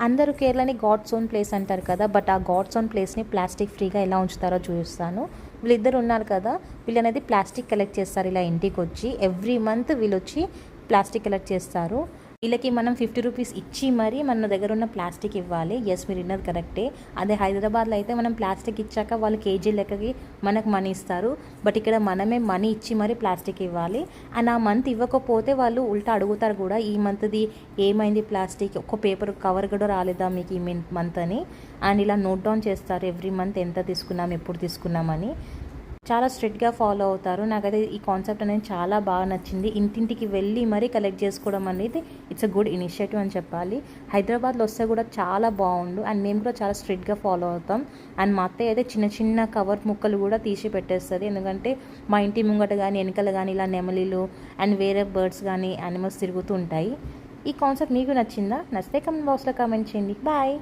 అందరూ కేరళని God's own place అంటారు కదా, బట్ ఆ గాడ్స్ ఓన్ ప్లేస్ని ప్లాస్టిక్ ఫ్రీగా ఎలా ఉంచుతారో చూపిస్తాను. వీళ్ళిద్దరు ఉన్నారు కదా, వీళ్ళు అనేది ప్లాస్టిక్ కలెక్ట్ చేస్తారు ఇలా ఇంటికి వచ్చి. ఎవ్రీ మంత్ వీళ్ళు వచ్చి ప్లాస్టిక్ కలెక్ట్ చేస్తారు. వీళ్ళకి మనం 50 రూపీస్ ఇచ్చి మరీ మన దగ్గర ఉన్న ప్లాస్టిక్ ఇవ్వాలి. ఎస్, మీరు విన్నది కరెక్టే. అదే హైదరాబాద్లో అయితే మనం ప్లాస్టిక్ ఇచ్చాక వాళ్ళు కేజీ లెక్కకి మనకు మనీ ఇస్తారు. బట్ ఇక్కడ మనమే మనీ ఇచ్చి మరీ ప్లాస్టిక్ ఇవ్వాలి. అండ్ ఆ మంత్ ఇవ్వకపోతే వాళ్ళు ఉల్టా అడుగుతారు కూడా, ఈ మంత్ది ఏమైంది ప్లాస్టిక్, ఒక పేపర్ కవర్ కూడా రాలేదా మీకు ఈ మంత్ అని. అండ్ ఇలా నోట్ డౌన్ చేస్తారు ఎవ్రీ మంత్ ఎంత తీసుకున్నాం, ఎప్పుడు తీసుకున్నామని. చాలా స్ట్రిక్ట్గా ఫాలో అవుతారు. నాకైతే ఈ కాన్సెప్ట్ అనేది చాలా బాగా నచ్చింది. ఇంటింటికి వెళ్ళి మరీ కలెక్ట్ చేసుకోవడం అనేది ఇట్స్ అ గుడ్ ఇనిషియేటివ్ అని చెప్పాలి. హైదరాబాద్లో వస్తే కూడా చాలా బాగుండు. అండ్ మేము కూడా చాలా స్ట్రిక్ట్గా ఫాలో అవుతాం. అండ్ మా అత్తయ్య అయితే చిన్న చిన్న కవర్ ముక్కలు కూడా తీసి పెట్టేస్తుంది. ఎందుకంటే మా ఇంటి ముంగట కానీ వెనకాల కానీ ఇలా నెమలిలు అండ్ వేరే బర్డ్స్ కానీ యానిమల్స్ తిరుగుతూ ఉంటాయి. ఈ కాన్సెప్ట్ మీకు నచ్చిందా? నచ్చితే కమెంట్ బాక్స్లో కామెంట్ చేయండి. బాయ్.